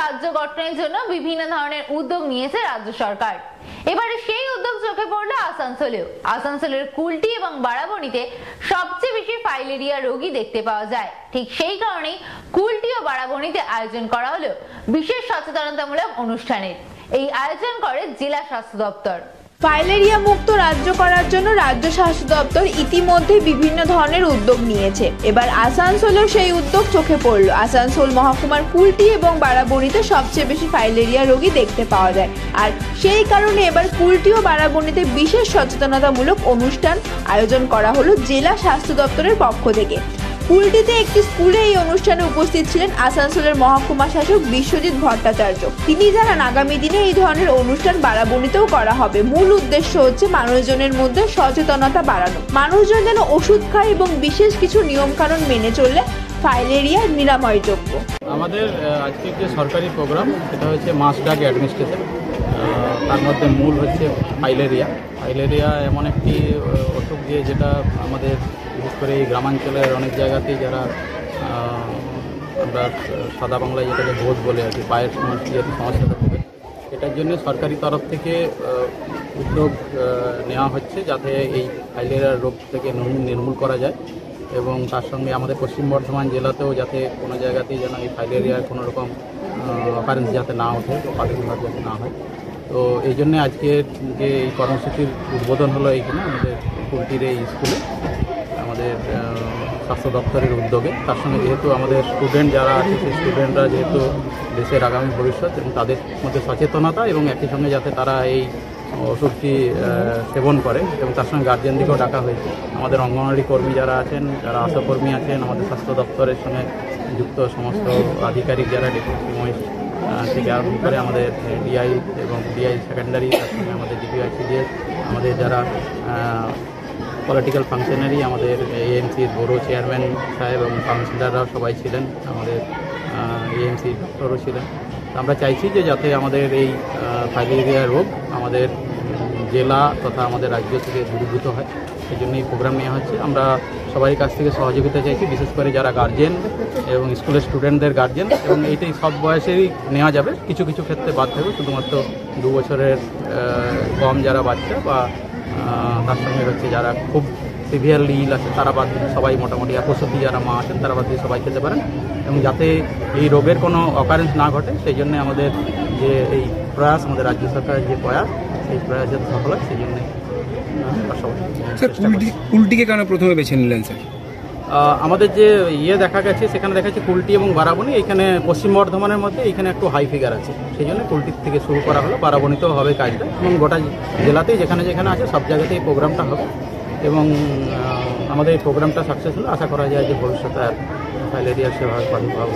রাজ্য গঠনের জন্য বিভিন্ন ধরনের উদ্যোগ নিয়েছে রাজ্য সরকার। এবারে সেই উদ্যোগ চোখে পড়লো আসানসোলেও। আসানসোলের কুলটি এবং বারাবণীতে সবচেয়ে বেশি ফাইলেরিয়া রোগী দেখতে পাওয়া যায়। ঠিক সেই কারণেই কুলটি ও বারাবণীতে আয়োজন করা হলো বিশেষ সচেতনতামূলক অনুষ্ঠানের। এই আয়োজন করে জেলা স্বাস্থ্য দপ্তর। ফাইলেরিয়া মুক্ত রাজ্য করার জন্য রাজ্য স্বাস্থ্য দপ্তর ইতিমধ্যে বিভিন্ন ধরনের উদ্যোগ নিয়েছে। এবার আসানসোলেও সেই উদ্যোগ চোখে পড়ল। আসানসোল মহকুমার কুলটি এবং বারাবণীতে সবচেয়ে বেশি ফাইলেরিয়া রোগী দেখতে পাওয়া যায়, আর সেই কারণে এবার কুলটি ও বারাবণীতে বিশেষ সচেতনতামূলক অনুষ্ঠান আয়োজন করা হলো জেলা স্বাস্থ্য দপ্তরের পক্ষ থেকে। কুলটিতে একটি স্কুলে এই অনুষ্ঠানে উপস্থিত ছিলেন আসানসোলের মহকুমা শাসক বিশ্বজিৎ ভট্টাচার্য। তিনি জানান, আগামী দিনে এই ধরনের অনুষ্ঠান বারাবণীতেও করা হবে। মূল উদ্দেশ্য হচ্ছে মানুষজনের মধ্যে সচেতনতা বাড়ানো। মানুষজন যেন ওষুধ খায় এবং বিশেষ কিছু নিয়মকানুন মেনে চললে ফাইলেরিয়া নিরাময়যোগ্য। আমাদের আজকে যে সরকারি প্রোগ্রাম সেটা হচ্ছে মাস ড্রাগ অ্যাডমিনিস্ট্রেশন। তার মধ্যে মূল হচ্ছে ফাইলেরিয়া। ফাইলেরিয়া এমন একটি অসুখ যেটা আমাদের বিশেষ করে এই গ্রামাঞ্চলের অনেক জায়গাতেই যারা আমরা সাদা বাংলায় যেটাকে ভোজ বলে আর কি, পায়ের সমস্যা যেহেতু সমস্যাটা হবে, এটার জন্য সরকারি তরফ থেকে উদ্যোগ নেওয়া হচ্ছে যাতে এই ফাইলেরিয়া রোগ থেকে নির্মূল করা যায়। এবং তার সঙ্গে আমাদের পশ্চিম বর্ধমান জেলাতেও যাতে কোনো জায়গাতেই যেন এই ফাইলেরিয়ার কোনো রকম অকারেন্স যাতে না ওঠে, প্রাদুর্ভাব যাতে না হয়। তো এই জন্যে আজকে যে এই কর্মসূচির উদ্বোধন হলো এইখানে আমাদের কুলটির এই স্কুলে আমাদের স্বাস্থ্য দপ্তরের উদ্যোগে। তার সঙ্গে যেহেতু আমাদের স্টুডেন্ট যারা আছে সেই স্টুডেন্টরা যেহেতু দেশের আগামী ভবিষ্যৎ, এবং তাদের মধ্যে সচেতনতা এবং একই সঙ্গে যাতে তারা এই ওষুধটি সেবন করে, এবং তার সঙ্গে গার্জেনদেরকেও ডাকা হয়েছে। আমাদের অঙ্গনওয়াড়ি কর্মী যারা আছেন, যারা আশাকর্মী আছেন, আমাদের স্বাস্থ্য দপ্তরের সঙ্গে যুক্ত সমস্ত আধিকারিক যারা ডেপুটি মহিষ থেকে আরম্ভ করে আমাদের ডিআই এবং ডিআই সেকেন্ডারি, তার সঙ্গে আমাদের ডিপিআই সিডিএস, আমাদের যারা পলিটিক্যাল ফাংশনারি, আমাদের এএমসির বড় চেয়ারম্যান সাহেব এবং কাউন্সিলররাও সবাই ছিলেন, আমাদের এএমসি ডক্টরও ছিলেন। আমরা চাইছি যে যাতে আমাদের এই ফাইলেরিয়া রোগ আমাদের জেলা তথা আমাদের রাজ্য থেকে দূরীভূত হয়, সেই জন্য এই প্রোগ্রাম নেওয়া হচ্ছে। আমরা সবাই কাছ থেকে সহযোগিতা চাইছি, বিশেষ করে যারা গার্জেন এবং স্কুলের স্টুডেন্টদের গার্জেন, এবং এইটাই সব বয়সেরই নেওয়া যাবে। কিছু কিছু ক্ষেত্রে বাদ থাকবে, শুধুমাত্র 2 বছরের কম যারা বাচ্চা বা তার সঙ্গে হচ্ছে যারা খুব সিভিয়ারলি ইল আছে তারা বাদ দিয়ে সবাই, মোটামুটি প্রসূতি যারা মা আছেন তারা বাদ দিয়ে সবাই খেতে পারেন। এবং যাতে এই রোগের কোনো অকারেন্স না ঘটে সেই জন্য আমাদের যে এই প্রয়াস, আমাদের রাজ্য সরকারের যে প্রয়াস, সেই প্রয়াস যাতে সফল হয় সেই জন্যে কুলটিকে কেন প্রথমে বেছে নিলেন স্যার? আমাদের যে দেখা গেছে সেখানে দেখা যাচ্ছে কুলটি এবং বারাবণী, এখানে পশ্চিম বর্ধমানের মধ্যে এইখানে একটু হাই ফিগার আছে, সেই জন্য কুলটির থেকে শুরু করা হলো। বারাবণীতেও হবে কাজটা, এবং গোটা জেলাতেই যেখানে যেখানে আছে সব জায়গাতেই এই প্রোগ্রামটা হবে। এবং আমাদের এই প্রোগ্রামটা সাকসেসফুল, আশা করা যায় যে ভবিষ্যতে আর ফাইলেরিয়া সেভাবে প্রাদুর্ভাব